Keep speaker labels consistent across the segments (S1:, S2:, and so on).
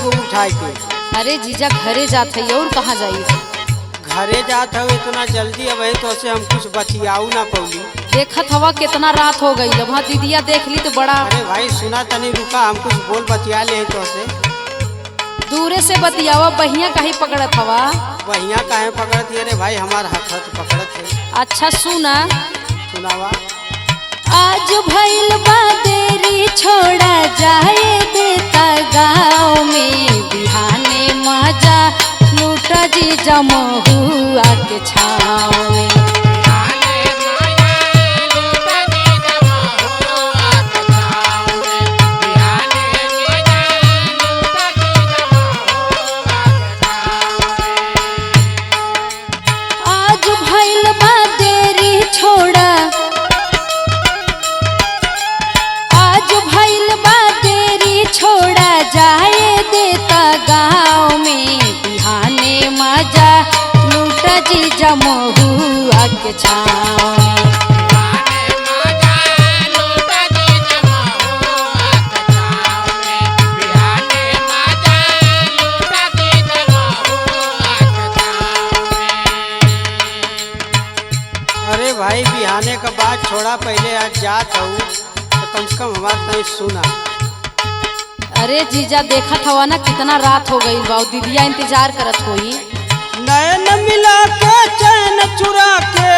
S1: को उठाए के।
S2: अरे जीजा घरे जात है और कहाँ जाई?
S1: घरे जात हो इतना जल्दी अब तो से हम कुछ बतियाऊ ना पौली।
S2: देखत हवा कितना रात हो गई, वहाँ दीदिया देख ली तो बड़ा।
S1: अरे भाई सुना तनी रुका, हम कुछ बोल बतिया ले तो से।
S2: दूरे से बतियावा, बहिया कहीं पकड़त हवा?
S1: बहिया काहे पकड़ती है रे भाई, हमार हाथ पकड़त है।
S2: अच्छा सुना,
S1: सुनावा।
S2: आज भइल बा देरी छोड़ा जाए देता गाँव में, बिहाने मजा लूटा जी जमहुआ के छाँव में। आज भइल बा देरी छोड़ा, आज भइल बा देरी छोड़ा जाए देता गाँव में, बिहाने मजा लूटा जी जमहुआ के छाँव में।
S1: अरे भाई बिहाने का बात छोड़ा, पहले आज जात हूँ तो कम से कम हमार तनी सुना।
S2: अरे जीजा देखत हवा ना कितना रात हो गई बा, दीदिया इंतजार करत होई।
S1: नैन मिला के चैन चुरा के,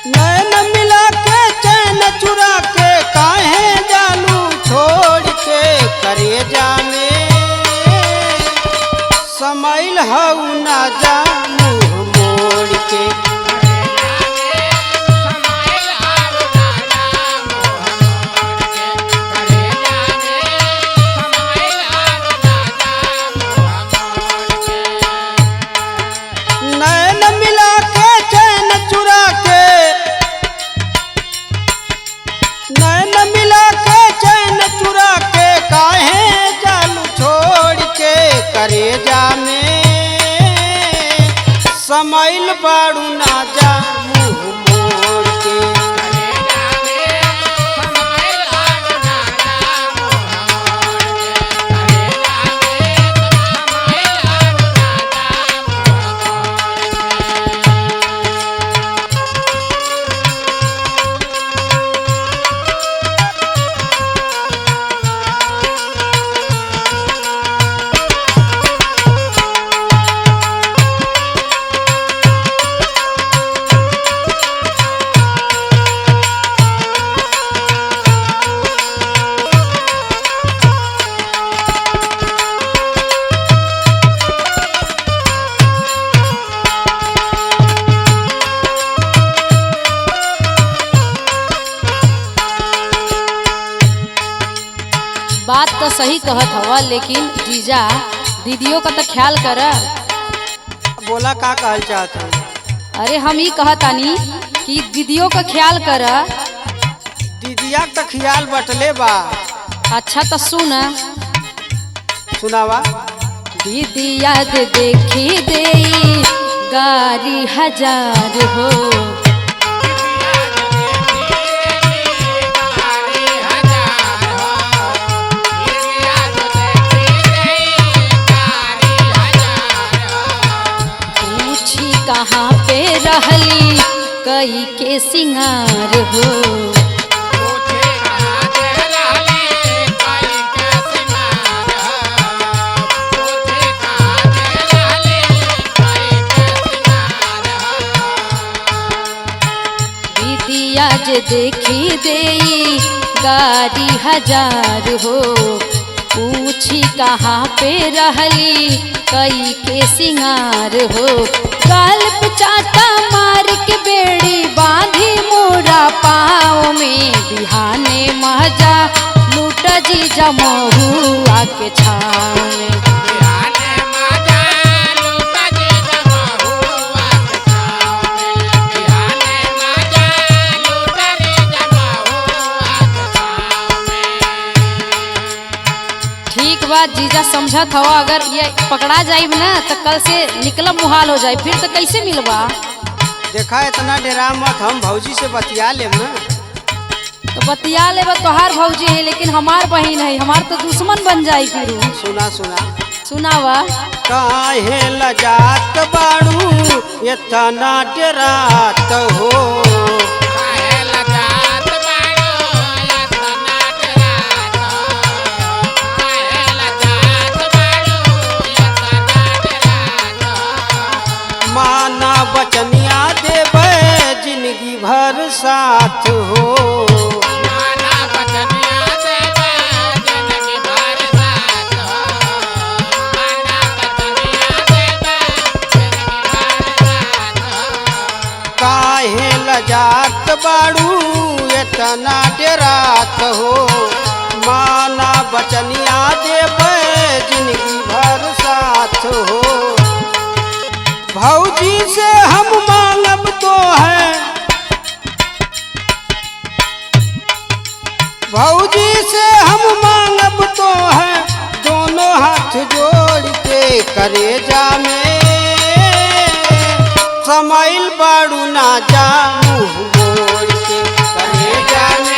S1: नैन मिला के चैन चुरा के, काहे जालू छोड़ के करे जाने, समाइल हऊ ना जा मुँह मोड़ के। नैन मिला के चैन चुरा के, नैन मिला के चैन चुरा के, काहे जालू छोड़ के करे जाने, समाइल बाड़ू ना जा मुँह मोड़ के।
S2: बात तो सही कहत हवा, लेकिन जीजा दीदियों का तो ख्याल कर।
S1: बोला का कहल चाहत हूँ?
S2: अरे हम ही कहतानी कि दीदियों का ख्याल कर।
S1: दीदिया का ख्याल बटले बा।
S2: अच्छा तो सुन,
S1: सुनावा।
S2: दीदिया दे देखी दे गारी हजार हो, कहाँ पे रहली कई के सिंगार हो। दीदिया जे देखी देई गारी हजार हो, पूछी कहाँ पे रहली कई के सिंगार हो। गाल पे चाटा मार के बेड़ी बांधी मोरा पाँव में, बिहाने मजा लूटा जी जमहुआ के छाँव में। ठीक बात जीजा समझत हवा, अगर ये पकड़ा जाइब ना तो कल से निकलब मुहाल हो जाए, फिर तो कैसे मिलवा।
S1: देखा इतना डेरा मत, हम भौजी से बतिया लेम ना।
S2: तो बतिया ले तोहार भौजी है लेकिन हमार बहन है, हमार तो दुश्मन बन जाई फिर।
S1: सुना सुना
S2: सुनावा।
S1: काहे लजात बाड़ू इतना डरात हो, माना बचनिया देवे जिंदगी भर साथ हो। काहे लजात बाड़ू इतना डरात हो, माना बचनिया देवे जिंदगी भर साथ हो। भौजी से हम मांगब तो है, भौजी से हम मांगब तो है, दोनों हाथ जोड़ के करेजा में समाइल बाड़ू ना जा मुँह मोड़ के करेजा में।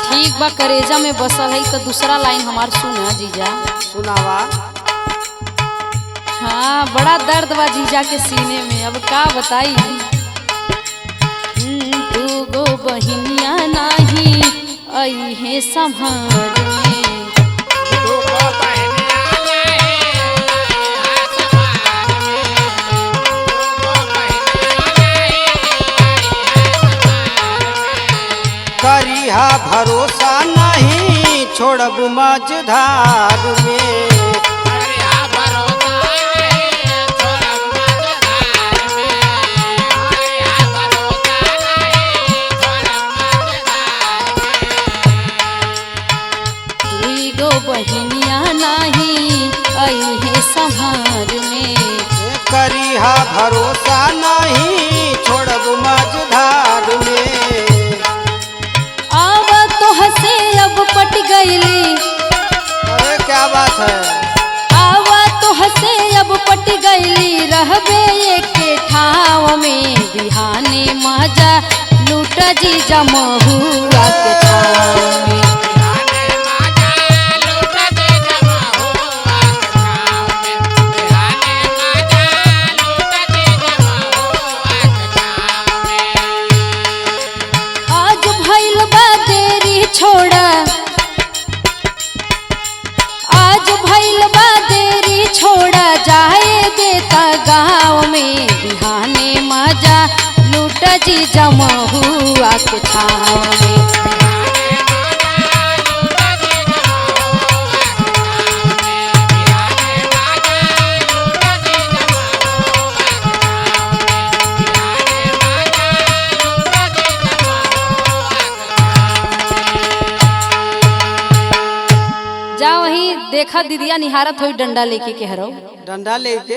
S2: ठीक बा, करेजा में बसल है तो दूसरा लाइन हमार सुना जीजा।
S1: सुनावा।
S2: हाँ बड़ा दर्द बा जीजा के सीने में, अब का बताई। दूगो बहिनिया नाही आई है संभार में,
S1: करिहा भरोसा नहीं छोड़ब मझधार में।
S2: दुईगो बहिनिया नाही आई है संभार में,
S1: करिहा भरोसा नहीं छोड़ब मझधार में।
S2: हसे अब पट गईली,
S1: अरे क्या बात है।
S2: आवा तो हसे अब पट गईली, रहबे एक ठाव में बिहाने मजा लूट जीजा महुआ के छाव में। आज भइल बा देरी छोड़ा, आज भइल बा देरी छोड़ा, जाए देता गाँव में बिहाने मजा लूट जीजा महुआ के छाव में। जा वही देखा दीदिया निहारत हुई डंडा लेके के हरो,
S1: डंडा लेके